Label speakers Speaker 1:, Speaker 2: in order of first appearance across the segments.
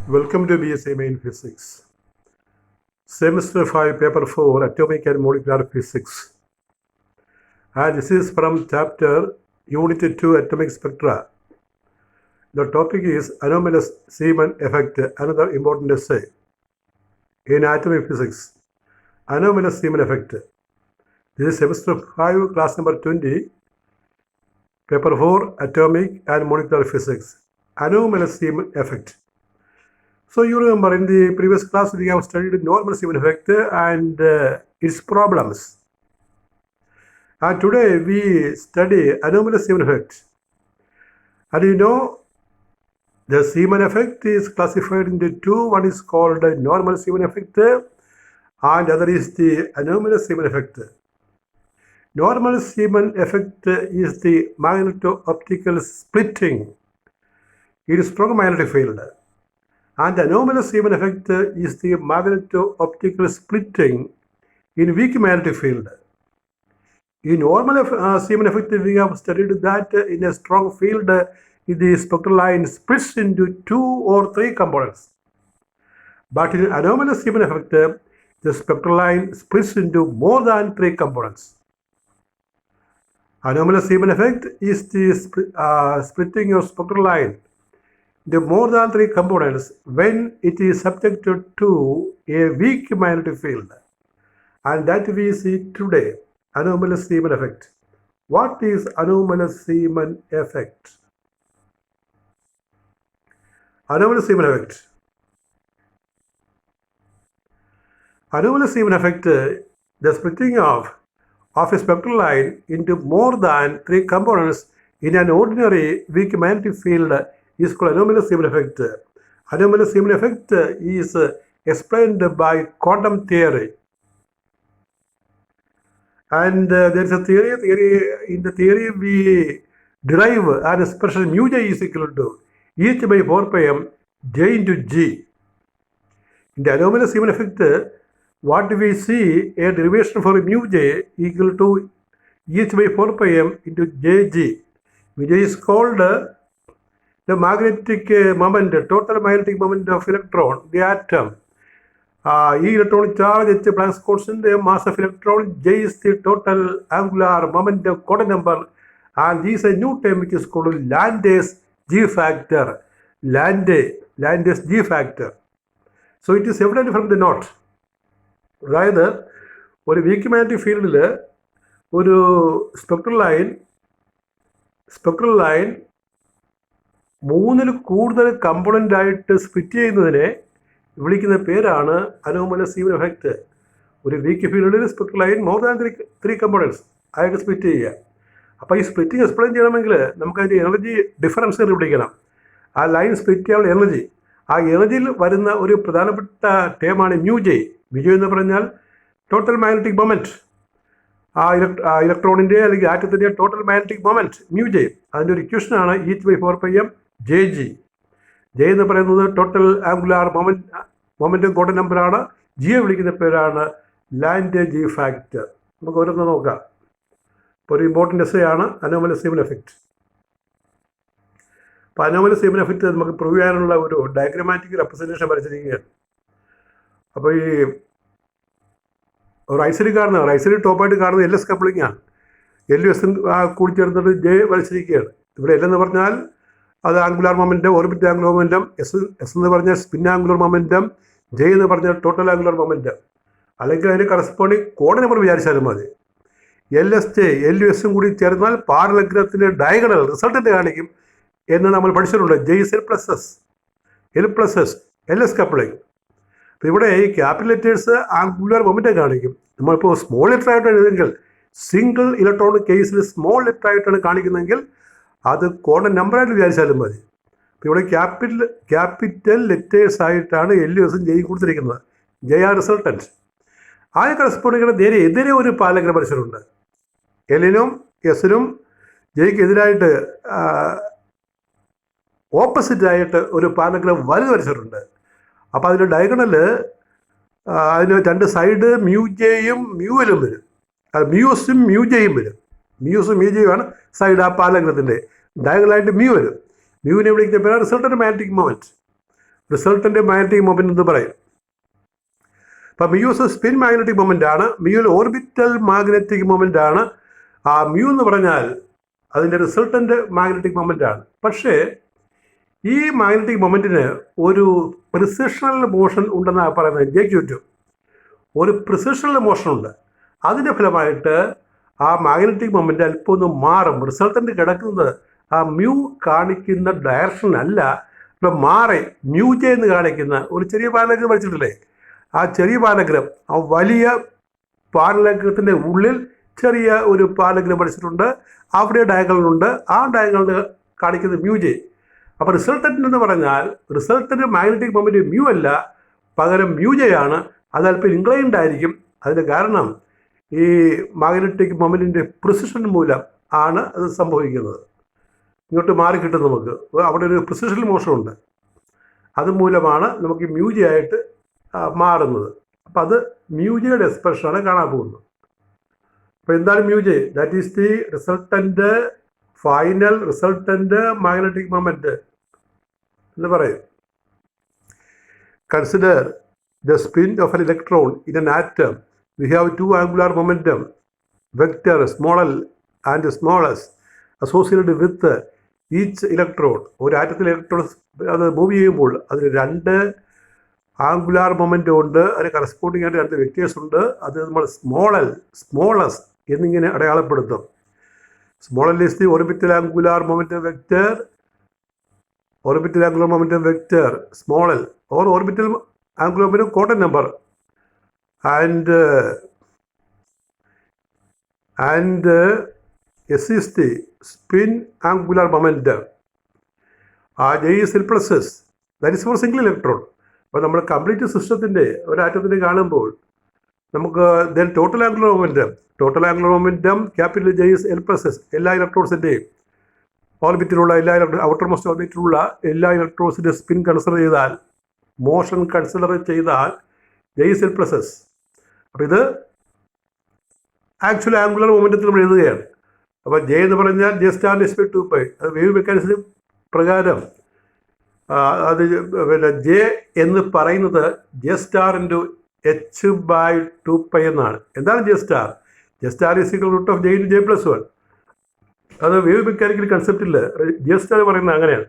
Speaker 1: Welcome to BSc Main Physics. Semester 5, Paper 4, Atomic and Molecular Physics. And this is from Chapter Unit 2, Atomic Spectra. The topic is Anomalous Zeeman Effect, another important essay in atomic physics. Anomalous Zeeman Effect. This is Semester 5, Class number 20, Paper 4, Atomic and Molecular Physics. Anomalous Zeeman Effect. So you remember in the previous class we have studied normal Zeeman effect and its problems. And today we study anomalous Zeeman effect. And you know the Zeeman effect is classified into two. One is called normal Zeeman effect and other is the anomalous Zeeman effect. Normal Zeeman effect is the magneto-optical splitting in strong magnetic field. And the anomalous Zeeman effect is the magneto-optical splitting in weak magnetic field. In normal Zeeman effect, we have studied that in a strong field, the spectral line splits into 2 or 3 components. But in anomalous Zeeman effect, the spectral line splits into more than 3 components. Anomalous Zeeman effect is the splitting of spectral line the more than 3 components when it is subjected to a weak magnetic field. And that we see today, anomalous Zeeman effect. What is anomalous Zeeman effect? Anomalous Zeeman effect. Anomalous Zeeman effect, the splitting of a spectral line into more than 3 components in an ordinary weak magnetic field is called anomalous Zeeman effect. Anomalous Zeeman effect is explained by quantum theory. And there is a theory. In the theory we derive an expression mu j is equal to h by 4 pi m j into g. In the anomalous Zeeman effect, what we see a derivation for mu j equal to h by 4 pi m into jg. Mu j is called the magnetic moment, total magnetic moment of electron, the atom. Electronic charge, H Planck's constant, the mass of electron, J is the total angular momentum quantum number, and this is a new term which is called Landé's G factor. Landé's G factor. So it is evident from the note. അതായത് ഒരു week magnetic ഫീൽഡിൽ ഒരു spectral line 3-ൽ കൂടുതൽ component ആയിട്ട് split ചെയ്യുന്നതിനെ വിളിക്കുന്ന പേരാണ് anomalous Zeeman effect. ഒരു വീക്ക് ഫീൽഡിൽ spectral line more than 3 components ആയിട്ട് സ്പ്ലിറ്റ് ചെയ്യുക. അപ്പോൾ ഈ സ്പ്ലിറ്റിംഗ് എക്സ്പ്ലെയിൻ ചെയ്യണമെങ്കിൽ നമുക്കതിൻ്റെ എനർജി ഡിഫറൻസ് കണ്ടുപിടിക്കണം. ആ ലൈൻ സ്പ്ലിറ്റ് ചെയ്യാനുള്ള എനർജി, ആ എനർജിയിൽ വരുന്ന ഒരു പ്രധാനപ്പെട്ട ടേമാണ് mu j. mu j എന്ന് പറഞ്ഞാൽ ടോട്ടൽ മാഗ്നറ്റിക് മൊമെൻറ്റ്, ആ ഇലക്ട്രോണിൻ്റെ അല്ലെങ്കിൽ ആറ്റത്തിൻ്റെ total magnetic moment mu j. അതിൻ്റെ ഒരു ഇക്വേഷനാണ് h by 4 pi m jg. J എന്ന് പറയുന്നത് ടോട്ടൽ ആംഗുലാർ മൊമെൻറ്റം ക്വാണ്ടം നമ്പറാണ്. ജിയെ വിളിക്കുന്ന പേരാണ് ലാൻഡേ ജി ഫാക്ടർ. നമുക്ക് ഓരോന്ന് നോക്കാം. ഇപ്പോൾ ഒരു ഇമ്പോർട്ടൻ്റ് എസ്സേ ആണ് അനോമലസ് Zeeman എഫക്റ്റ്. അപ്പോൾ അനോമലസ് Zeeman എഫക്റ്റ് നമുക്ക് പ്രൂവ് ചെയ്യാനുള്ള ഒരു ഡയഗ്രമാറ്റിക് റെപ്രസെൻറ്റേഷൻ വരച്ചിരിക്കുകയാണ്. അപ്പോൾ ഈ റൈറ്റ് സൈഡിൽ ടോപ്പായിട്ട് കാണുന്നത് LS കപ്ലിംഗ് ആണ്. LS കൂടിച്ചേർന്നിട്ട് ജെ വരച്ചിരിക്കുകയാണ്. ഇവിടെ L എന്ന് പറഞ്ഞാൽ അത് angular momentum, orbit angular momentum. S എന്ന് പറഞ്ഞാൽ സ്പിൻ ആംഗുലർ മൊമെൻറ്റം. ജെ എന്ന് പറഞ്ഞാൽ ടോട്ടൽ ആംഗുലർ മൊമെൻറ്റം. അല്ലെങ്കിൽ അതിന് കറസ്പോണ്ടിങ് കോഡ് നമ്പർ വിചാരിച്ചാലും മതി. LSJ LUSും കൂടി ചേർന്നാൽ പാരലഗ്രഹത്തിൻ്റെ ഡയഗണൽ റിസൾട്ടൻ്റ് കാണിക്കും എന്ന് നമ്മൾ പഠിച്ചിട്ടുണ്ട്. J is L+S LS coupling. അപ്പോൾ ഇവിടെ ഈ ക്യാപിറ്റൽ ലെറ്റേഴ്സ് ആംഗുലാർ മൊമെൻറ്റം കാണിക്കും. നമ്മളിപ്പോൾ സ്മോൾ ലെറ്റർ ആയിട്ട് എഴുതുമെങ്കിൽ, സിംഗിൾ ഇലക്ട്രോണിക് കേസിൽ സ്മോൾ ലെറ്റർ ആയിട്ടാണ് കാണിക്കുന്നതെങ്കിൽ അത് കോഡ് നമ്പറായിട്ട് വിചാരിച്ചാലും മതി. അപ്പോൾ ഇവിടെ ക്യാപിറ്റൽ ലെറ്റേഴ്സ് ആയിട്ടാണ് LUSും ജെയും കൊടുത്തിരിക്കുന്നത്. J R resultant. അതിന് കറസ്പോണ്ടിങ്ങിന് എതിരെ ഒരു പാരലഗ്രം വരച്ചിട്ടുണ്ട്. എല്ലിനും എസിനും ജെയ്ക്ക് എതിരായിട്ട് ഓപ്പോസിറ്റായിട്ട് ഒരു പാരലഗ്രം വലുത് വരച്ചിട്ടുണ്ട്. അപ്പോൾ അതിൻ്റെ ഡയഗണൽ അതിന് 2 സൈഡ് mu jയും mu Lഉം വരും. മ്യൂസും mu jയും വരും. മ്യൂസും mu jയും ആണ് സൈഡ് ആ പാരലഗ്രത്തിൻ്റെ. ഡയഗണലായിട്ട് mu വരും. മ്യൂവിനെ വിളിക്കുന്ന പേരാണ് resultant magnetic moment. Resultant magnetic moment എന്ന് പറയും. അപ്പം മ്യൂസ് സ്പിൻ മാഗ്നറ്റിക് മൊമെൻ്റ് ആണ്, മ്യൂൽ ഓർബിറ്റൽ മാഗ്നറ്റിക് മൊമെൻ്റ് ആണ്. ആ മ്യൂ എന്ന് പറഞ്ഞാൽ അതിൻ്റെ റിസൾട്ടൻ്റ് മാഗ്നറ്റിക് മൊമെൻ്റ് ആണ്. പക്ഷേ ഈ മാഗ്നറ്റിക് മൊമെൻറ്റിന് ഒരു പ്രിസിഷണൽ മോഷൻ ഉണ്ടെന്നാണ് പറയുന്നത്. ജെ ഒരു പ്രിസിഷണൽ മോഷൻ ഉണ്ട്. അതിൻ്റെ ഫലമായിട്ട് ആ മാഗ്നറ്റിക് മൊമെൻ്റ് അല്പം ഒന്ന് മാറും. റിസൾട്ടൻ്റ് കിടക്കുന്നത് ആ മ്യൂ കാണിക്കുന്ന ഡയറക്ഷൻ അല്ല, ഇപ്പം മാറി മ്യൂജെ എന്ന് കാണിക്കുന്ന ഒരു ചെറിയ പാരലഗ്രം പഠിച്ചിട്ടില്ലേ? ആ ചെറിയ പാരലഗ്രം, ആ വലിയ പാരലഗ്രത്തിൻ്റെ ഉള്ളിൽ ചെറിയ ഒരു പാരലഗ്രം പഠിച്ചിട്ടുണ്ട്. അവിടെ ഡയഗണലുണ്ട്. ആ ഡയഗണൽ കാണിക്കുന്നത് മ്യൂജെ. അപ്പോൾ റിസൾട്ടൻ്റ് എന്ന് പറഞ്ഞാൽ റിസൾട്ടൻ്റ് മാഗ്നറ്റിക് മൊമെൻ്റ് മ്യൂ അല്ല, പകരം മ്യൂജയാണ്. അതല്പം ഇൻക്ലൈൻഡ് ആയിരിക്കും. അതിന് കാരണം ഈ മാഗ്നറ്റിക് മൊമെൻറ്റിൻ്റെ പ്രിസിഷൻ മൂലം ആണ് അത് സംഭവിക്കുന്നത്. ഇങ്ങോട്ട് മാറി കിട്ടും നമുക്ക്. അവിടെ ഒരു പ്രിസിഷൻ മോഷനുണ്ട്. അതുമൂലമാണ് നമുക്ക് മ്യൂജയായിട്ട് മാറുന്നത്. അപ്പം അത് മ്യൂജയുടെ എക്സ്പ്രഷനാണ് കാണാൻ പോകുന്നത്. അപ്പോൾ എന്താണ് mu J? That is the resultant final resultant magnetic moment എന്ന് പറയും. Consider the spin of an electron in an atom. We have two angular momentum vector small l and small s associated with each electron. ഒരു ആറ്റത്തിൽ electron അത് move ചെയ്യുമ്പോൾ അതിന് രണ്ട് angular moment ഉണ്ട്. അതിന് corresponding ആയിട്ട് രണ്ട് വെക്റ്റേഴ്സ് ഉണ്ട്. അത് നമ്മൾ സ്മോൾ എസ് എന്നിങ്ങനെ അടയാളപ്പെടുത്തും. Small L is the orbital angular momentum vector small L or orbital angular momentum quantum number and S is the spin angular momentum. J is L plus S. That is for single electron. അപ്പോൾ നമ്മൾ complete സിസ്റ്റത്തിൻ്റെ ഒരു ആറ്റത്തിനെ കാണുമ്പോൾ നമുക്ക് then total angular momentum capital J is L plus S. എല്ലാ ഇലക്ട്രോൺസിൻ്റെയും ഓർബിറ്റിലുള്ള outer most ഓർബിറ്റിലുള്ള എല്ലാ ഇലക്ട്രോൺസിൻ്റെ spin consider ചെയ്താൽ, motion consider ചെയ്താൽ J is L plus S. അപ്പോൾ ഇത് ആക്ച്വലി ആംഗുലർ മൊമെൻറ്റത്തിൽ നമ്മൾ എഴുതുകയാണ്. അപ്പോൾ J എന്ന് പറഞ്ഞാൽ J സ്റ്റാർ / 2π. അത് വേവ് മെക്കാനിസം പ്രകാരം അത് പിന്നെ J എന്ന് പറയുന്നത് J സ്റ്റാർ × H/2π എന്നാണ്. എന്താണ് J star? J star = √J × J + 1. അത് വേവ് മെക്കാനിക്കൽ കൺസെപ്റ്റിൽ J സ്റ്റാർ പറയുന്നത് അങ്ങനെയാണ്.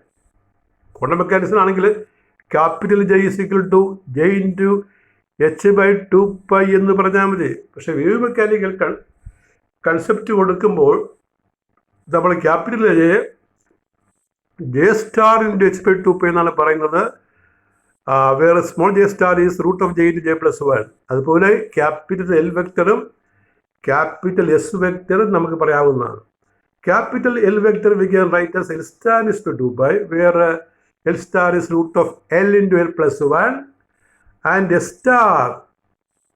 Speaker 1: ക്വാണ്ടം മെക്കാനിസം ആണെങ്കിൽ ക്യാപിറ്റൽ J = J × H/2π എന്ന് പറഞ്ഞാൽ മതി. പക്ഷേ വേവ് മെക്കാനിക്കൽ കൺസെപ്റ്റ് കൊടുക്കുമ്പോൾ നമ്മൾ ക്യാപിറ്റൽ J സ്റ്റാർ × H/2π എന്നാണ് പറയുന്നത്. വേറെ small J star is √J × J + 1. അതുപോലെ ക്യാപിറ്റൽ L വെക്ടറും ക്യാപിറ്റൽ S വെക്ടറും നമുക്ക് പറയാവുന്നതാണ്. Capital L vector we can write as L star / 2π, വേറെ L star is √L × L plus 1 and S star,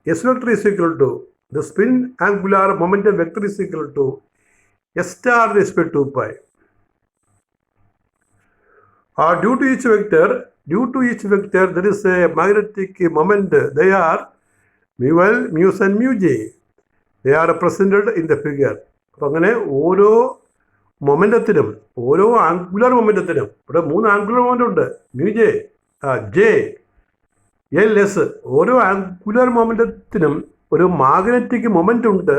Speaker 1: S vector is equal to the spin angular momentum vector is equal to S star / 2π. Due to each vector there is a magnetic moment. They are μL, μs and μj. They are represented in the figure. അപ്പോൾ അങ്ങനെ ഓരോ മൊമെൻറ്റത്തിനും ഓരോ angular മൊമെൻറ്റത്തിനും ഇവിടെ 3 angular moment ഉണ്ട്. Mu J, J, L, S. ഓരോ angular മൊമെൻറ്റത്തിനും ഒരു magnetic moment ഉണ്ട്.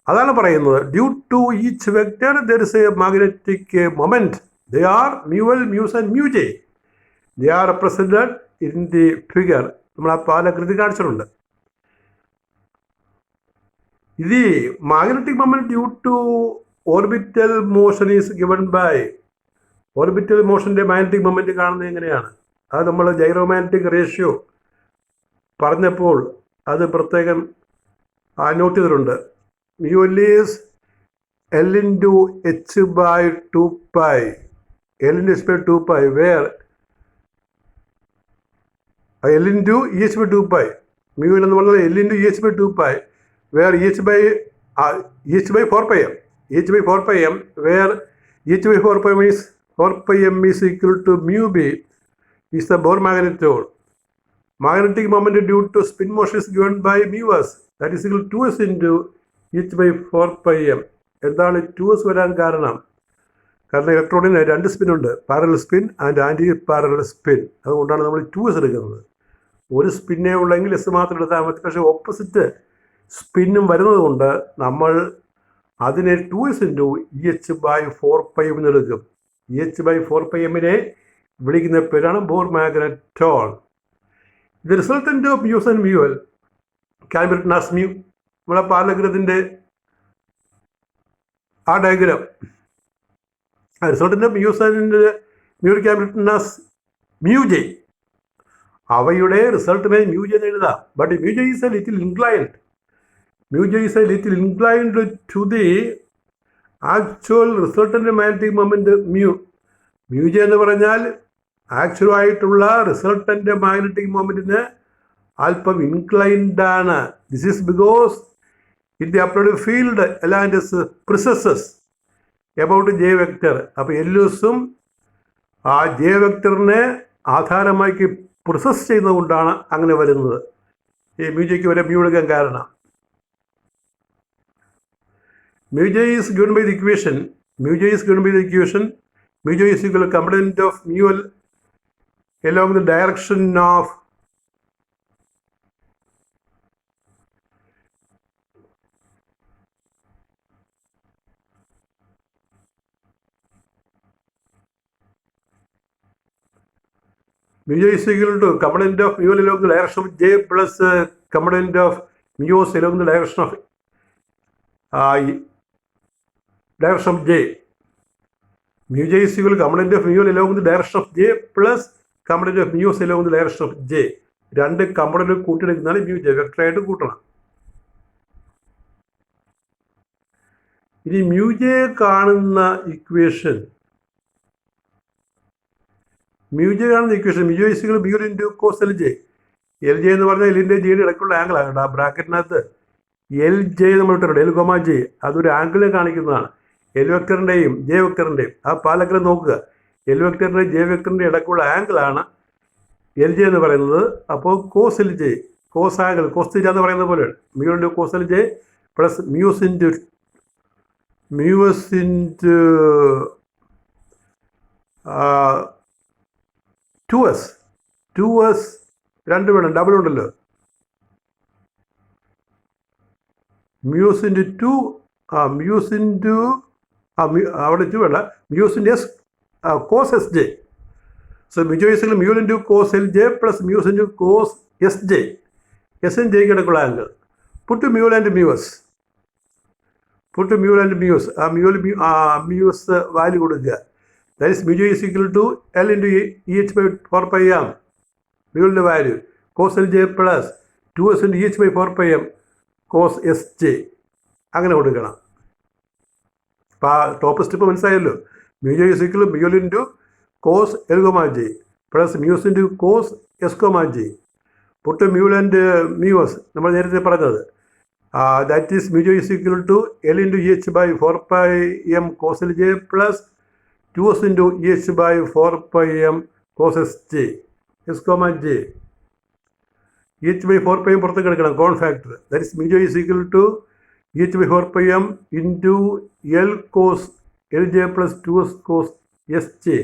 Speaker 1: അതാണ് പറയുന്നത് due to each vector there is a magnetic moment. They are μL, μs and μj. They are represented in the figure. നമ്മൾ ആ പാലകൃതി കാണിച്ചിട്ടുണ്ട്. ഇത് magnetic moment due to orbital motion is given by orbital മോഷൻ്റെ magnetic moment കാണുന്നത് എങ്ങനെയാണ്? അത് നമ്മൾ ജൈറോമാഗ്നറ്റിക് റേഷ്യോ പറഞ്ഞപ്പോൾ അത് പ്രത്യേകം നോട്ട് ചെയ്തിട്ടുണ്ട്. μL is L × H/2π. L × H/2π where L × EH/2π. μL എന്ന് പറഞ്ഞാൽ L × EH/2π where EH/4πm. EH/4πm where EH/4πm is equal to μb is the Bohr magnitude. Magnetic moment due to spin motion is given by μs, that is equal to 2s × EH/4πm. എന്താണ് 2s വരാൻ കാരണം? കാരണം ഇലക്ട്രോണിന് 2 സ്പിന്നുണ്ട്, parallel spin and anti parallel spin. അതുകൊണ്ടാണ് നമ്മൾ 2s എടുക്കുന്നത്. ഒരു സ്പിന്നേ ഉള്ളെങ്കിൽ എസ് മാത്രം എടുത്താൽ മതി. പക്ഷേ ഓപ്പോസിറ്റ് സ്പിന്നും വരുന്നത് കൊണ്ട് നമ്മൾ അതിനെ 2s ഇൻറ്റു EH/4πm എന്ന് എടുക്കും. EH/4πmനെ വിളിക്കുന്ന പേരാണ് Bohr magneton. The resultant of mu s and mu l can be written as mu. നമ്മളെ പാരലഗ്രത്തിൻ്റെ ആ diagram, resultant of mu s and mu l can be written as mu J. അവയുടെ റിസൾട്ടിനെ മ്യൂ ജെ എന്ന് എഴുതാം. But mu J is a little inclined. Mu j is a little inclined to the actual resultant magnetic moment mu. Mu j എന്ന് പറഞ്ഞാൽ actual ആയിട്ടുള്ള resultant magnetic മൊമെൻറ്റിന് അല്പം inclined ആണ്. This is because in the applied field L and S precesses about J vector. അപ്പോൾ എല്ലുസും ആ J വെക്ടറിനെ ആധാരമാക്കി പ്രിസസ് ചെയ്യുന്നതുകൊണ്ടാണ് അങ്ങനെ വരുന്നത്. ഈ മ്യൂജയ്ക്ക് വരെ മ്യൂ എടുക്കാൻ കാരണം. Mu j is given by the equation. Mu j is given by the equation. Mu j is equal to component of mu L along the direction of mu j is equal to component of mu L along the direction of j plus component of mu S along the direction of direction of j. Mu j is equal to component of mu along the direction of j plus component of mu along the direction of j. രണ്ട് component കൂട്ടിയെടുക്കുന്നതാണ് mu J, വെക്ടറായിട്ട് കൂട്ടണം. ഇനി mu J കാണുന്ന equation, mu J is equal to mu into cos L j. L J എന്ന് പറഞ്ഞാൽ എല്ലിൻ്റെ ജിയുടെ ഇടയ്ക്കുള്ള angle ആണ്. ആ ബ്രാക്കറ്റിനകത്ത് എൽ ജെ നമ്മൾ ഇട്ടിട്ടുണ്ട്. എൽ കോമ ജെ അതൊരു ആംഗിളിനെ കാണിക്കുന്നതാണ്. എൽ വെക്ടറിൻ്റെയും ജെ വെക്ടറിൻ്റെയും ആ പാലക്കരം നോക്കുക. എൽ വെക്ടറിൻ്റെയും ജെ വെക്ടറിൻ്റെ ഇടയ്ക്കുള്ള ആംഗിളാണ് എൽ ജെ എന്ന് പറയുന്നത്. അപ്പോൾ cos L J, cos angle, cos theta എന്ന് പറയുന്നത് പോലെയാണ്. Mu into cos L J plus mu s into 2s രണ്ട് വേണം, ഡബിൾ ഉണ്ടല്ലോ. മ്യൂസ് ഇൻറ്റു 2 മ്യൂസ് ഇൻറ്റു അവിടെ 2 വേണ്ട, mu s into S cos S J. So mu is mu into cos L J plus mu s into cos S J. S and ജെക്ക് ഇടയ്ക്കുള്ള angle. Put mu and mu s, put mu and mu s. ആ mu s value കൊടുക്കുക. That is mu is equal to L into EH/4πm. മ്യൂവിൻ്റെ value cos L J plus 2s into EH/4πm cos S J. അങ്ങനെ കൊടുക്കണം. അപ്പോൾ ആ top step മനസ്സിലായല്ലോ. Mu J is equal mu into cos L comma J plus mu s into cos S comma J. Put mu and mu s നമ്മൾ നേരത്തെ പറഞ്ഞത്. That is mu J is equal to L into EH/4πm cos L J plus 2s into EH/4πm cos S J S comma J. EH/4πm പുറത്തേക്ക് എടുക്കണം, കോൺ factor. That is mu J is equal to EH/4πm into L cos L J plus 2s cos S J.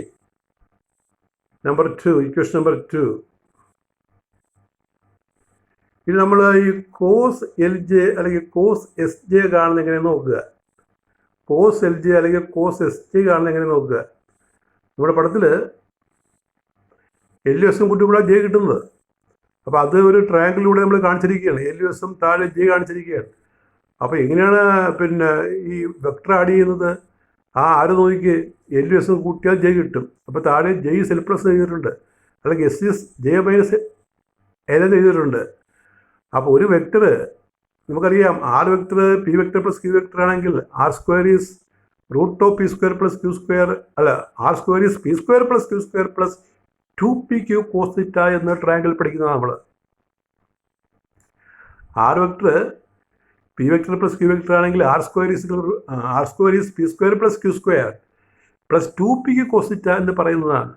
Speaker 1: Number 2, equation number 2. ഇനി നമ്മൾ ഈ cos L J അല്ലെങ്കിൽ cos S J കാണുന്നത് എങ്ങനെ നോക്കുക. കോസ് എൽ ജെ അല്ലെങ്കിൽ cos S J കാണുന്നത് എങ്ങനെ നോക്കുക. നമ്മുടെ പടത്തിൽ എൽ എസും കൂടി ജെ കിട്ടുന്നത്. അപ്പോൾ അത് ഒരു ട്രയാങ്കിളിലൂടെ നമ്മൾ കാണിച്ചിരിക്കുകയാണ്. എൽ എസും താഴെ ജെ കാണിച്ചിരിക്കുകയാണ്. അപ്പോൾ എങ്ങനെയാണ് ഈ വെക്ടർ ആഡ് ചെയ്യുന്നത്? ആര് നോക്കിക്ക്, എൽ എസും കൂട്ടിയാൽ ജെ കിട്ടും. അപ്പോൾ താഴെ ജെ ഇസ് എൽ പ്ലസ് എഴുതിയിട്ടുണ്ട്, അല്ലെങ്കിൽ S is J minus L എന്ന് എഴുതിയിട്ടുണ്ട്. അപ്പോൾ ഒരു വെക്ടർ നമുക്കറിയാം, R vector P vector plus Q vector ആണെങ്കിൽ R square is root of P square plus Q square, അല്ല R square is P square plus Q square plus 2pq cos theta എന്ന triangle പഠിക്കുന്നത് നമ്മൾ. R vector P vector plus Q vector ആണെങ്കിൽ R square is P square plus Q square plus 2pq cos theta എന്ന് പറയുന്നതാണ്.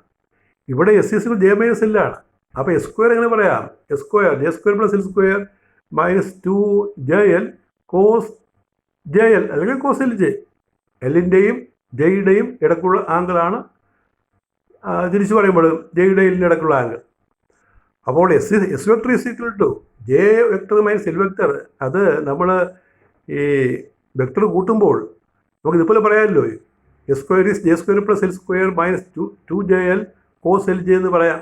Speaker 1: ഇവിടെ S is J minus എല്ലാണ്. അപ്പോൾ S square എങ്ങനെ പറയാം? J square plus L square minus 2jl cos J L അല്ലെങ്കിൽ cos L J. എല്ലിൻ്റെയും ജെയുടെയും ഇടക്കുള്ള ആംഗിളാണ് തിരിച്ചു പറയുമ്പോൾ ജെയുടെ എല്ലിൻ്റെ ഇടക്കുള്ള ആംഗിൾ. അപ്പോൾ S vector is equal to J vector minus L vector. അത് നമ്മൾ ഈ വെക്ടർ കൂട്ടുമ്പോൾ നമുക്ക് ഇതുപോലെ പറയാമല്ലോ, S square is J square plus L square minus 2jl cos L J എന്ന് പറയാം.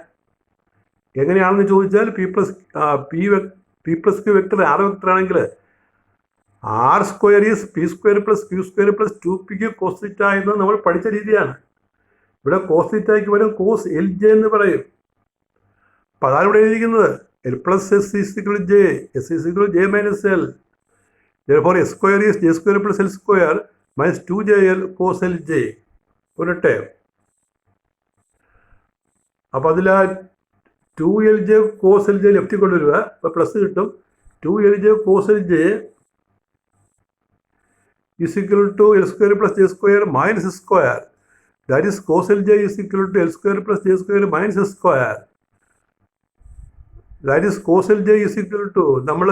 Speaker 1: എങ്ങനെയാണെന്ന് ചോദിച്ചാൽ P plus Q vector R vector ആണെങ്കിൽ R square is P square plus Q square plus 2pq cos theta എന്ന് നമ്മൾ പഠിച്ച രീതിയാണ്. ഇവിടെ കോസ് തീറ്റയ്ക്ക് വരും കോസ് എൽ ജെ എന്ന് പറയും. അപ്പം അതാണ് ഇവിടെ എഴുതിയിരിക്കുന്നത്. L plus S is equal J, S is equal J minus L. therefore S square is J square plus L square minus 2jl cos L J. ഒരട്ടെ അപ്പം അതിൽ ആ 2lj കോസ് എൽ ജെ ലെഫ്റ്റിൽ കൊണ്ടുവരിക. അപ്പോൾ പ്ലസ് കിട്ടും. 2lj cos L J is equal to L square plus J square minus square. That is cos Lj is equal to L square plus J square minus square. That is cos Lj is equal to നമ്മൾ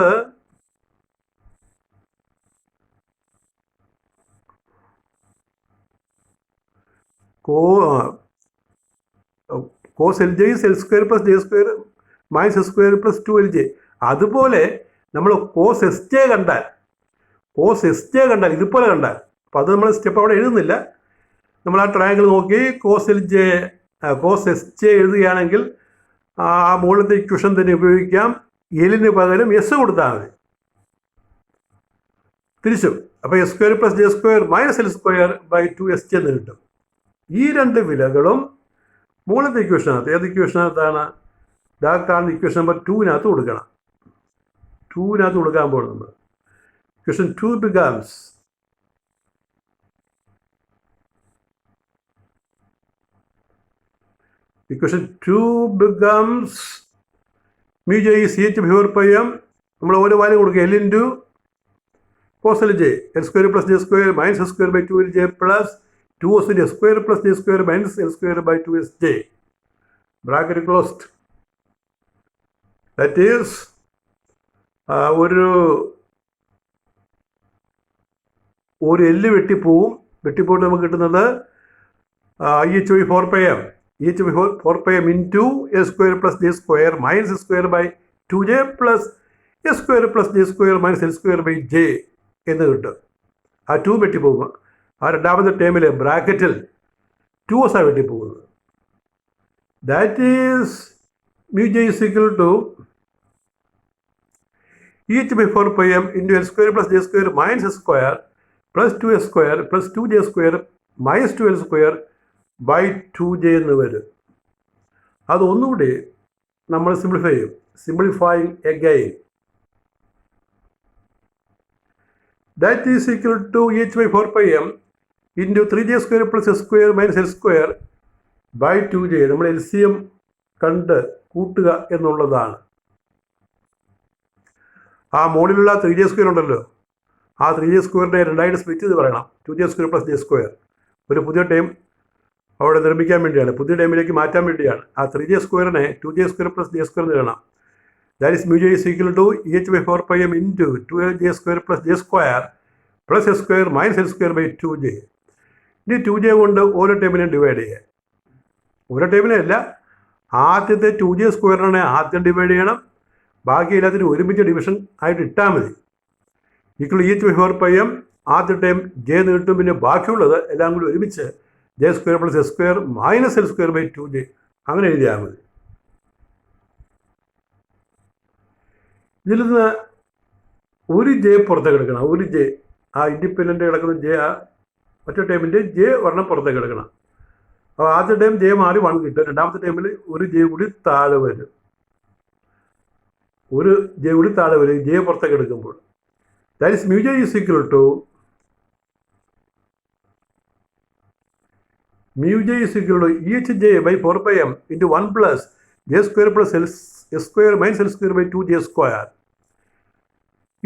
Speaker 1: cos Lj is L square plus J square minus square plus 2lj. അതുപോലെ നമ്മൾ cos Sj കണ്ടാൽ ഇതുപോലെ കണ്ടാൽ, അപ്പോൾ അത് നമ്മൾ step അവിടെ എഴുതുന്നില്ല. നമ്മൾ ആ ട്രയാങ്കിൾ നോക്കി കോസ് എസ് ജെ എഴുതുകയാണെങ്കിൽ ആ മുകളിലത്തെ ഇക്വേഷൻ തന്നെ ഉപയോഗിക്കാം. എല്ലിന് പകരം എസ് കൊടുത്താൽ മതി. തിരിച്ചും അപ്പോൾ S square plus J square minus L square by 2sj എന്ന് കിട്ടും. ഈ രണ്ട് വിലകളും മുകളിലത്തെ ഇക്വേഷനകത്ത്, ഏത് ഇക്വേഷനകത്താണ്? കാണുന്ന ഇക്വേഷൻ നമ്പർ 2 കൊടുക്കണം. 2 കൊടുക്കാൻ പോകുന്നത് equation 2 becomes mu j is h/4 pi m. നമ്മൾ ഓരോ വാല്യൂ കൊടുക്കുക. L into cos Lj, L square plus J square minus S square by 2lj plus 2s into S square plus J square minus L square by 2sj. Bracket closed. That is ഒരു എല്ല് വെട്ടിപ്പോയിട്ട് നമുക്ക് കിട്ടുന്നത് EH/4 pi m into S square plus J square minus S square by 2j plus S square plus J square minus L square by j എന്ന് കിട്ടും. ആ 2 വെട്ടിപ്പോകുക. ആ രണ്ടാമത്തെ ടേമിൽ ബ്രാക്കറ്റിൽ 2s വെട്ടിപ്പോകുന്നത്. That is mu j is equal to EH/4 pi m into L square plus J square minus S square plus 2s square plus 2j square minus 2l square by 2j എന്ന് വരും. അതൊന്നുകൂടി നമ്മൾ simplify ചെയ്യും. Simplifying again. That is equal to EH/4 pi m into 3j square plus S square minus L square by 2j. നമ്മൾ LCM കണ്ട് കൂട്ടുക എന്നുള്ളതാണ്. ആ മുകളിലുള്ള 3j സ്ക്വയർ ഉണ്ടല്ലോ, ആ 3j സ്ക്വയറിനെ രണ്ടായിട്ട് സ്പ്ലിറ്റ് ചെയ്ത് പറയണം. 2j square plus J square ഒരു പുതിയ ടൈം അവിടെ നിർമ്മിക്കാൻ വേണ്ടിയാണ്, പുതിയ ടൈമിലേക്ക് മാറ്റാൻ വേണ്ടിയാണ്. ആ 3j സ്ക്വയറിനെ 2j square plus J square എന്ന് എഴുതണം. That is mu j is equal to EH/4 pi m into 2j square plus j square plus S square minus L square by 2j. ഇനി 2j കൊണ്ട് ഓരോ ടൈമിനെയും divide ചെയ്യുക. ഓരോ ടൈമിനെ അല്ല, ആദ്യത്തെ 2j സ്ക്വയറിനെ ആദ്യം ഡിവൈഡ് ചെയ്യണം. ബാക്കി എല്ലാത്തിനും ഒരുമിച്ച് ഡിവിഷൻ ആയിട്ട് ഇട്ടാൽ മതി. ഈക്വൽ EH/4 pi m ആദ്യ ടൈം j എന്ന് കിട്ടും. പിന്നെ ബാക്കിയുള്ളത് എല്ലാം കൂടി ഒരുമിച്ച് j square plus S square minus L square by 2j അങ്ങനെ എഴുതിയാൽ മതി. ഇതിൽ നിന്ന് ഒരു j പുറത്തേക്ക് എടുക്കണം. ഒരു j, ആ ഇൻഡിപെൻഡൻ്റ് കിടക്കുന്ന j, ആ മറ്റേ ടൈമിൻ്റെ j ഒരെണ്ണം പുറത്തേക്ക് എടുക്കണം. അപ്പോൾ ആദ്യ ടൈം j മാറി 1 കിട്ടും. രണ്ടാമത്തെ ടൈമിൽ ഒരു j കൂടി താഴെ വരും. j പുറത്തേക്ക് എടുക്കുമ്പോൾ that is mu j is equal to EHJ by 4 pi m into 1 plus j square plus S square minus L square by 2j square.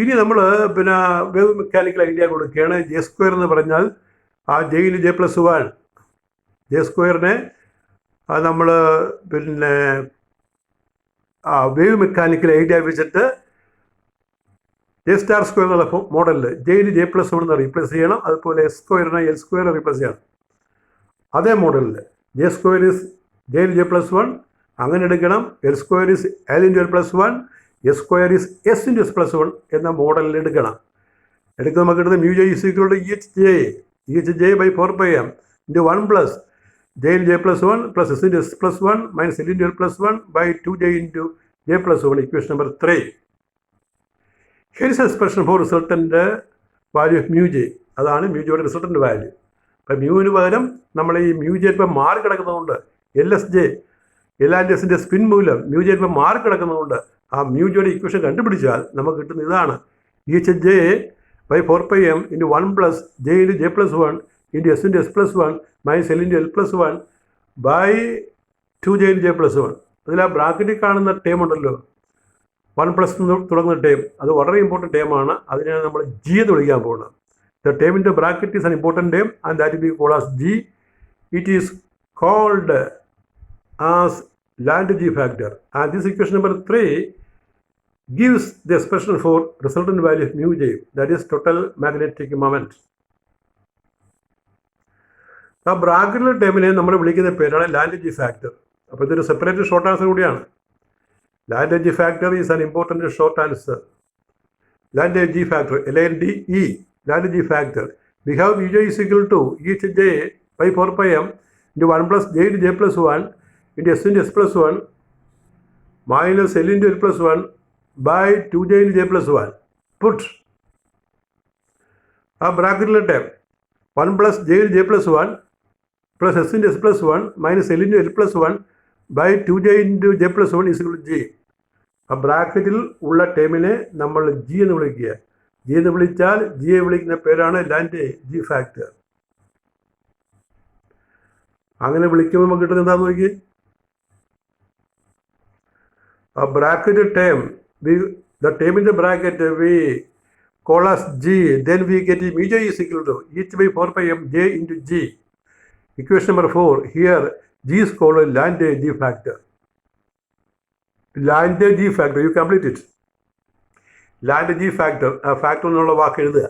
Speaker 1: ഇനി നമ്മൾ പിന്നെ വേവ് മെക്കാനിക്കൽ ഐഡിയ കൊടുക്കുകയാണ്. ജെ സ്ക്വയർ എന്ന് പറഞ്ഞാൽ ആ ജെയിൽ j+1, ജെ സ്ക്വയറിനെ നമ്മൾ പിന്നെ wave mechanical idea വെച്ചിട്ട് ജെ സ്റ്റാർ സ്ക്വയർ എന്നുള്ള മോഡലിൽ ജെയിൽ j+1 എന്ന് റീപ്ലേസ് ചെയ്യണം. അതുപോലെ S സ്ക്വയറിനെ L സ്ക്വയർ റീപ്ലേസ് ചെയ്യണം. അതേ മോഡലിൽ J square is J into J plus one അങ്ങനെ എടുക്കണം. L square is L into L plus one, S square is S into S plus one എന്ന മോഡലിൽ എടുക്കണം. എടുക്കുമ്പോൾ നമുക്ക് കിട്ടുന്നത് mu J is equal to E H J by 4πm into 1 plus J into J plus one plus S into S plus one minus L into L plus one by 2j into J plus one. Equation number 3. Here is expression for resultant value of mu J. അതാണ് mu ജെയുടെ റിസൾട്ടൻ്റ് വാല്യൂ. അപ്പം മ്യൂവിന് പകരം നമ്മൾ ഈ mu J ഇപ്പം മാറി കിടക്കുന്നതുകൊണ്ട് L S J L and എസിൻ്റെ സ്പിൻ മൂലം മ്യൂ ജെ ഇപ്പം മാറി കിടക്കുന്നതുകൊണ്ട് ആ മ്യൂ ജെയുടെ ഇക്വേഷൻ കണ്ടുപിടിച്ചാൽ നമുക്ക് കിട്ടുന്ന ഇതാണ് E H J by 4πm into 1 plus J into J plus one into S into S plus one minus L into L plus one by 2j into J plus one. അതിൽ ആ ബ്രാക്കറ്റിൽ കാണുന്ന term ഉണ്ടല്ലോ 1 plus തുടങ്ങുന്ന term, അത് വളരെ important ടേമാണ്. അതിനെയാണ് നമ്മൾ ജി എന്ന് വിളിക്കാൻ പോകുന്നത്. The term in the bracket is an important term and that will be called as G. It is called as land G factor. And this equation number 3 gives the expression for resultant value of mu J, that is total magnetic moment. ആ ബ്രാക്കറ്റിലെ ടേമിനെ നമ്മൾ വിളിക്കുന്ന പേരാണ് land g factor. അപ്പോൾ ഇതൊരു separate short answer കൂടിയാണ്. Land g factor is an important short answer. Land g factor LNDE. Land G factor. We have mu J is equal to E H J by 4πm into 1 plus J into J plus 1 into S into S plus 1 minus L into L plus 1 by 2J into J plus 1. Put a bracket term 1 plus J into J plus 1 plus S into S plus 1 minus L into L plus 1 by 2J into J plus 1 is equal to G. ആ ബ്രാക്കറ്റിൽ ഉള്ള ടേമിനെ നമ്മൾ G എന്ന് വിളിക്കുക. G എന്ന് വിളിച്ചാൽ ജിയെ വിളിക്കുന്ന പേരാണ് ലാൻഡ് ജി ഫാക്ടർ. അങ്ങനെ വിളിക്കുമ്പോൾ നമുക്ക് കിട്ടുന്നത് എന്താണെന്ന് നോക്കി. ആ bracket term the term in the bracket we call as G, then we get mu J is equal to H by 4πm J into G. Equation number 4. Here G is called land G factor. Land G factor, you complete it. Lande g factor, ആ factor എന്നുള്ള വാക്ക് എഴുതുക.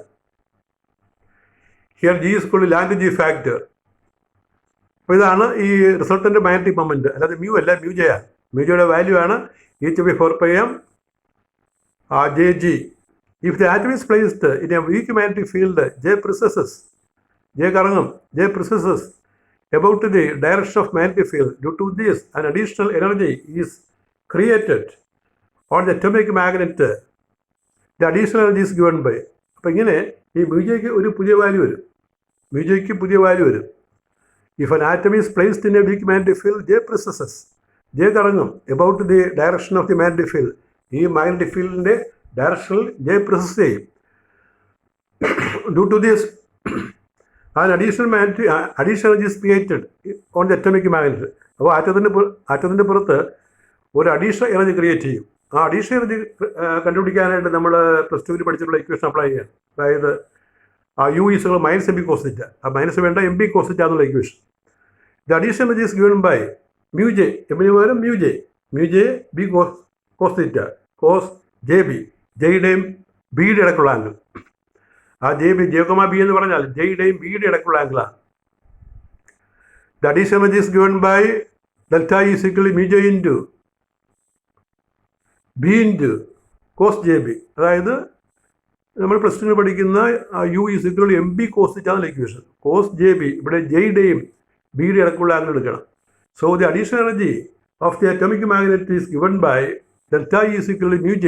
Speaker 1: Here g is called Lande g factor. അപ്പോൾ ഇതാണ് ഈ resultant magnetic moment. അല്ലാതെ mu അല്ല, mu J ആണ്. മ്യൂ ജെയുടെ വാല്യൂ ആണ് H by 4πm JG. If the atom is placed in a weak magnetic field, J precesses, J കറങ്ങും, J precesses about the direction of magnetic field. Due to this, an additional energy is created on the atomic magnet. The additional energy is given by. അപ്പോൾ ഇങ്ങനെ ഈ മ്യൂജയ്ക്ക് ഒരു പുതിയ value വരും. മ്യൂജയ്ക്ക് പുതിയ value വരും. If an atom is placed in a weak magnetic field, J precesses, J കറങ്ങും about the direction of the magnetic field. ഈ മാഗ്നറ്റിക് ഫീൽഡിൻ്റെ ഡയറക്ഷനിൽ J precess ചെയ്യും. Due to this, an additional energy is created on the atomic magnet. അപ്പോൾ ആറ്റത്തിൻ്റെ പുറത്ത് ഒരു additional energy create ചെയ്യും. ആ additional energy കണ്ടുപിടിക്കാനായിട്ട് നമ്മൾ പ്ലസ് ടുവിൽ പഠിച്ചിട്ടുള്ള ഇക്വേഷൻ അപ്ലൈ ചെയ്യാം. അതായത് U is minus MB cos theta. ആ മൈനസ് വേണ്ട MB cos theta എന്നുള്ള equation. The additional energy is given by mu J. എമ്മിന് പകരം mu J B cos theta cos JB. ജെയുടെയും ബിയുടെ ഇടയ്ക്കുള്ള ആംഗിൾ. ആ J, B എന്ന് പറഞ്ഞാൽ ജെയുടെയും ബിയുടെ ഇടയ്ക്കുള്ള ആംഗിളാണ്. The additional energy is given by delta E is equal to mu J into B into cos JB. അതായത് നമ്മൾ പ്ലസ് ടുവിൽ പഠിക്കുന്ന U is equal to MB cos theta എന്നുള്ള ഇക്വേഷൻ. cos JB, ഇവിടെ ജെയുടെയും ബിയുടെ ഇടയ്ക്കുള്ള ആംഗിൾ എടുക്കണം. So the additional energy of the atomic magnet is given by delta E is equal to mu J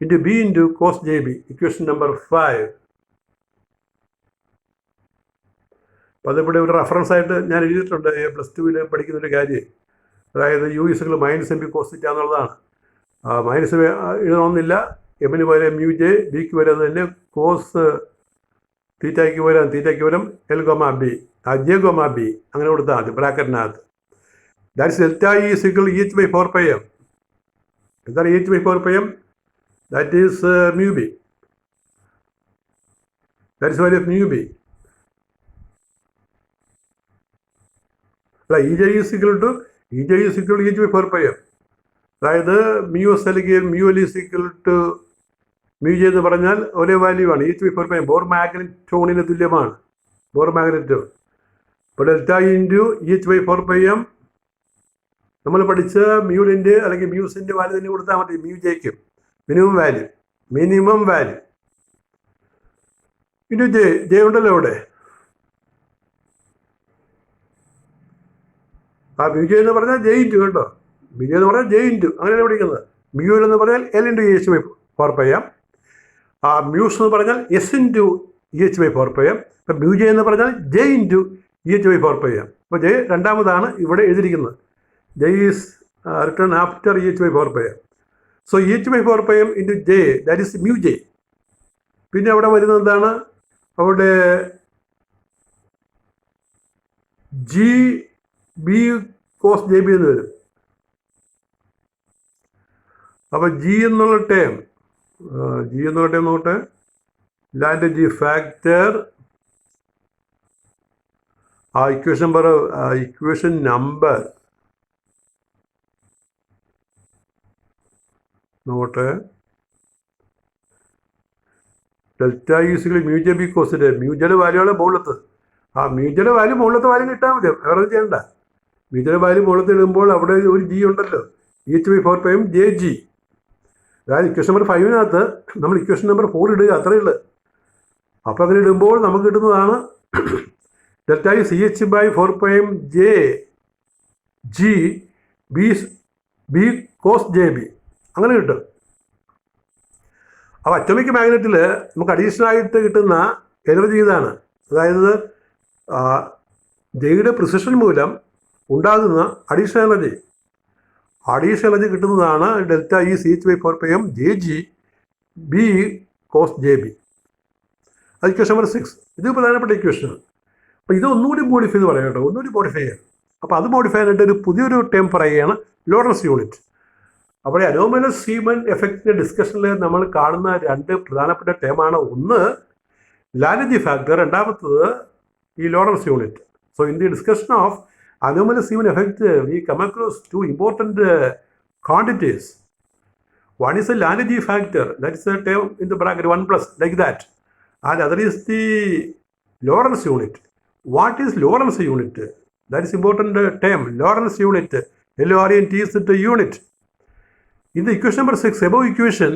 Speaker 1: into B into cos JB. Equation number 5. അപ്പോൾ അതിവിടെ ഒരു reference ആയിട്ട് ഞാൻ എഴുതിയിട്ടുണ്ട് പ്ലസ് ടുവിൽ പഠിക്കുന്നൊരു കാര്യം. അതായത് U is equal to minus MB cos theta എന്നുള്ളതാണ്. മൈനസ് എഴുതണമെന്നില്ല. എമ്മിന് പകരം mu J, ബിക്ക് പകരം തന്നെ കോസ് തീറ്റയ്ക്ക് പകരം L, B, J, B അങ്ങനെ കൊടുത്താൽ മതി ബ്രാക്കറ്റിനകത്ത്. That's delta E is equal to H by 4πm. എന്താണ് H by 4πm? That is mu B. That is value of mu B. EJ is equal to H by 4πm. അതായത് mu S അല്ലെങ്കിൽ mu L is equal to mu J എന്ന് പറഞ്ഞാൽ ഒരേ value ആണ്. H by 4πm bore മാഗ്നറ്റോണിന് തുല്യമാണ്. Bore magneton ഇപ്പോൾ delta into EH/4πm നമ്മൾ പഠിച്ച മ്യൂലിൻ്റെ അല്ലെങ്കിൽ മ്യൂസിൻ്റെ വാല്യൂ തന്നെ കൊടുത്താൽ മതി. മ്യൂ ജെക്കും മിനിമം വാല്യൂ ഇൻറ്റു ജെ ഉണ്ടല്ലോ ഇവിടെ. ആ മ്യൂ ജെ എന്ന് പറഞ്ഞാൽ ജെ ഇൻറ്റു കേട്ടോ. മ്യൂ ജെ എന്ന് പറഞ്ഞാൽ ജെ ഇൻറ്റു അങ്ങനെയാണ് പഠിക്കുന്നത്. മ്യൂ എന്ന് പറഞ്ഞാൽ L ഇൻറ്റു EH/4πm. ആ മ്യൂസ് എന്ന് പറഞ്ഞാൽ S ഇൻറ്റു EH/4πm. ഇപ്പം മ്യൂ ജെ എന്ന് പറഞ്ഞാൽ ജെ ഇൻറ്റു EH/4πm. അപ്പോൾ ജെ രണ്ടാമതാണ് ഇവിടെ എഴുതിയിരിക്കുന്നത്. J is written after EH/4πm. So EH/4πm into J, that is mu J. പിന്നെ അവിടെ വരുന്നത് എന്താണ്? അവിടെ GB cos JB എന്ന് വരും. അപ്പോൾ ജി എന്നുള്ള ടേം നോട്ടെ, ലാൻഡേജ് ഫാക്ടർ, ആ ഇക്വേഷൻ നമ്പർ നോട്ടെ. ഡെൽറ്റ ഈസിക്കൽ മ്യൂജബി കോസിൻ്റെ മ്യൂജയുടെ വാല്യൂആണ് മുകളിലത്ത്. ആ മ്യൂജയുടെ വാല്യൂ മുകളിലത്തെ വാല്യൂ കിട്ടാൽ മതി, വേറെ ചെയ്യണ്ട. മ്യൂജയുടെ വാല്യൂ മുകളിലത്ത് ഇടുമ്പോൾ അവിടെ ഒരു ജി ഉണ്ടല്ലോ, EH/4πm JG. അതായത് ഇക്വേഷൻ നമ്പർ 5 നമ്മൾ ഇക്വേഷൻ നമ്പർ 4 ഇടുക, അത്രയേ ഉള്ളൂ. അപ്പോൾ അങ്ങനെ ഇടുമ്പോൾ നമുക്ക് കിട്ടുന്നതാണ് delta is EH/4πm JG B cos JB അങ്ങനെ കിട്ടും. അപ്പോൾ അറ്റോമിക് മാഗ്നറ്റിൽ നമുക്ക് അഡീഷണൽ ആയിട്ട് കിട്ടുന്ന എനർജി ഇതാണ്. അതായത് ജെയുടെ പ്രിസിഷൻ മൂലം ഉണ്ടാകുന്ന അഡീഷണൽ എനർജി കിട്ടുന്നതാണ് delta is EH/4πm JG B cos JB. അത് ഇക്വേഷൻ നമ്പർ 6. ഇത് പ്രധാനപ്പെട്ട ഇക്വേഷനാണ്. അപ്പോൾ ഇത് ഒന്നുകൂടി മോഡിഫൈ എന്ന് പറയാം കേട്ടോ, മോഡിഫൈ ചെയ്യാം. അപ്പോൾ അത് മോഡിഫൈ ആയിട്ട് ഒരു പുതിയൊരു ടേം പറയുകയാണ്, ലോറൻസ് യൂണിറ്റ്. അപ്പോൾ അനോമലസ് സീമൻ എഫക്റ്റിൻ്റെ ഡിസ്കഷനിൽ നമ്മൾ കാണുന്ന രണ്ട് പ്രധാനപ്പെട്ട ടേമാണ്. ഒന്ന് ലാൻഡേജ് ഫാക്ടർ, രണ്ടാമത്തത് ഈ Lawrence unit. So in the discussion of anomalous Siemann effect, we come across two important quantities. One is the Lagrange factor, that is the term in the bracket 1 plus, like that. And other is the Lorentz unit. What is Lorentz unit? That is important term, Lorentz unit. LORENT is the unit. In the equation number 6, above equation,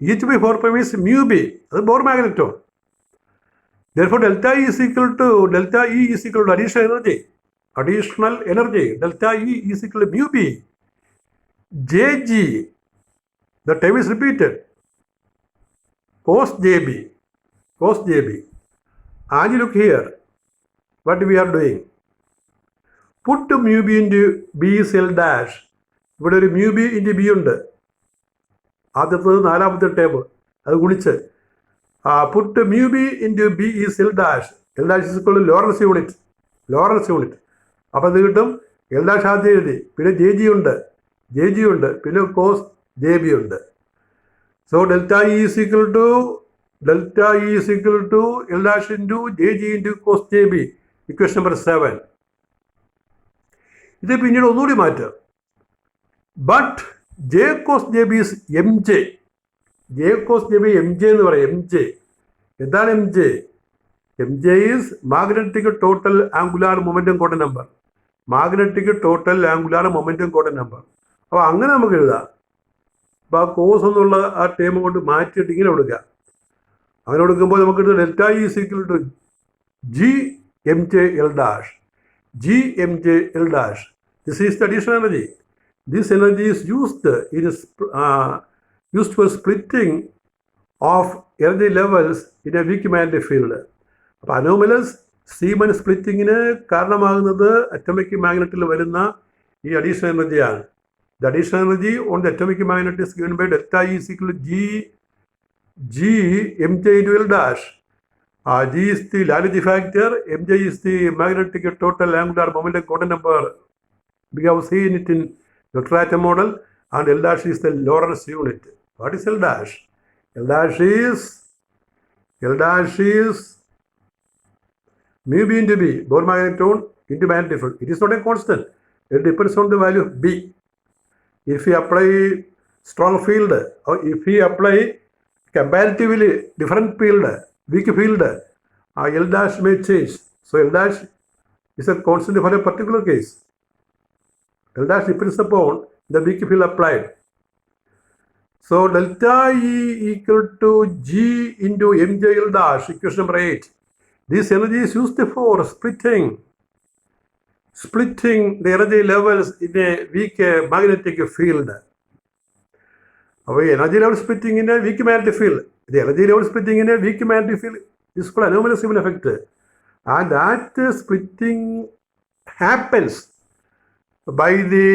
Speaker 1: EH/4πm is mu B, that is Bohr magneton. Therefore, delta E is equal to additional energy. Delta E is equal to mu B JG. The term is repeated. Cos JB. And you look here, what we are doing. Put mu B into B is L dash. ഇവിടെ ഒരു mu B into B ഉണ്ട്. ആദ്യത്തത് നാലാമത്തെ table അത് ഗുണിച്ച് put mu B into B is L dash. L dash is equal to Lorentz unit. അപ്പോൾ അത് കിട്ടും. L dash ആദ്യം എഴുതി, പിന്നെ JG ഉണ്ട്, പിന്നെ കോസ് JB ഉണ്ട്. So delta E is equal to L dash into JG into cos JB. Equation number 7. ഇത് പിന്നീട് ഒന്നുകൂടി മാറ്റാം. But J cos JB is MJ. J cos JB MJ എന്ന് പറയും. എന്താണ് MJ? MJ is magnetic total angular momentum quantum number. അപ്പോൾ അങ്ങനെ നമുക്ക് എഴുതാം. അപ്പോൾ ആ കോസ് എന്നുള്ള ആ ടേം കൊണ്ട് മാറ്റിയിട്ട് ഇങ്ങനെ കൊടുക്കുക. അങ്ങനെ കൊടുക്കുമ്പോൾ നമുക്ക് delta E is equal to GMJ L dash. This is the additional energy. This energy is used for splitting of energy levels in a weak magnetic field. അപ്പോൾ അനോമലസ് സീമൻ സ്പ്ലിറ്റിങ്ങിന് കാരണമാകുന്നത് അറ്റോമിക് മാഗ്നറ്റിൽ വരുന്ന ഈ അഡീഷണൽ എനർജിയാണ്. The additional energy on the atomic magnet is given by delta E is equal to GMJ into L dash. G is the Lagrange factor, MJ is the magnetic total angular momentum quantum number. We have seen it in vector atom model, and L dash is the Lorentz unit. What is L dash? L dash is mu B into B, Bohr magneton into magnetic field. It is not a constant. It depends on the value of B. If we apply strong field, or if we apply comparatively different field, weak field, L dash may change. So L dash is a constant for a particular case. L dash depends upon the weak field applied. So delta E equal to G into mj L dash, equation number 8. This energy is used for splitting the energy levels in a weak magnetic field. Energy level splitting in a weak magnetic field. The energy level splitting in a weak magnetic field is called anomalous Seemann effect. And that splitting happens by the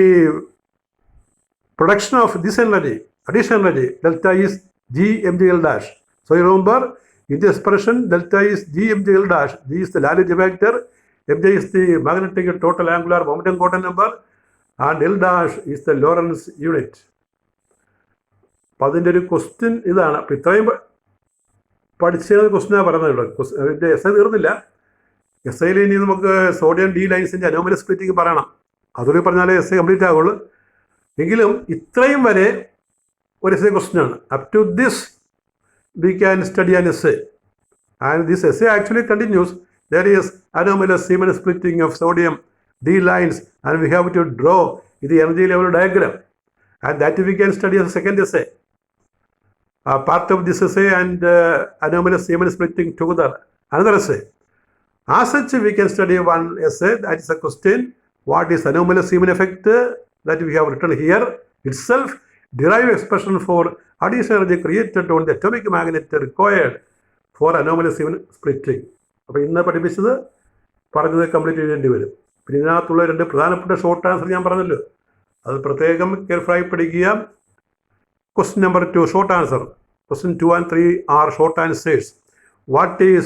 Speaker 1: production of this energy, additional energy. Delta is G mj L dash. So you remember, in this expression, delta is G mj L dash. G is the Lagrange vector, mj is the magnetic total angular momentum quantum number, and L dash is the Lorentz unit. അപ്പോൾ അതിൻ്റെ ഒരു question ഇതാണ്. അപ്പോൾ ഇത്രയും പഠിച്ച ക്വസ്റ്റ്യനാണ് പറഞ്ഞത്. ഇതിൻ്റെ എസ് ഐ തീർന്നില്ല. എസ് ഐയിൽ ഇനി നമുക്ക് സോഡിയം ഡി ലൈൻസിൻ്റെ അനോമലസ് സ്പ്ലിറ്റിംഗ് പറയണം. അതൊരു പറഞ്ഞാലേ എസ് ഐ കംപ്ലീറ്റ് ആകുള്ളൂ. എങ്കിലും ഇത്രയും വരെ ഒരു എസ് ഐ ക്വസ്റ്റ്യനാണ്. Up to this we can study an essay, and this essay actually continues. There is anomalous Seemann splitting of sodium D lines, and we have to draw the energy level diagram, and that we can study as a second essay. Part of this essay and anomalous Seemann splitting together, another essay. As such, we can study one essay, that is a question: what is anomalous Seemann effect, that we have written here itself. Derive expression for additional energy created on the atomic magnet required for anomalous Seemann splitting. അപ്പോൾ ഇന്ന് പറഞ്ഞത് complete ചെയ്യേണ്ടി വരും. പിന്നെ ഇതിനകത്തുള്ള രണ്ട് പ്രധാനപ്പെട്ട short answer ഞാൻ പറഞ്ഞല്ലോ, അത് പ്രത്യേകം കെയർഫുള്ളായി പഠിക്കുക. Question number 2 short answer. Question 2 and 3 are short answers. What is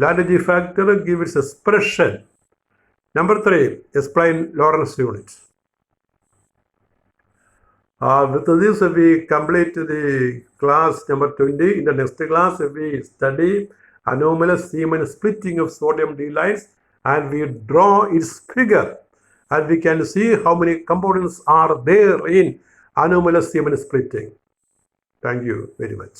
Speaker 1: Lagrange factor? Give its expression. Number 3, explain Lorentz unit. With this, we complete the class number 20. In the next class, we study anomalous Seemann splitting of sodium D lines, and we draw its figure, and we can see how many components are there in anomalous Seemann splitting. Thank you very much.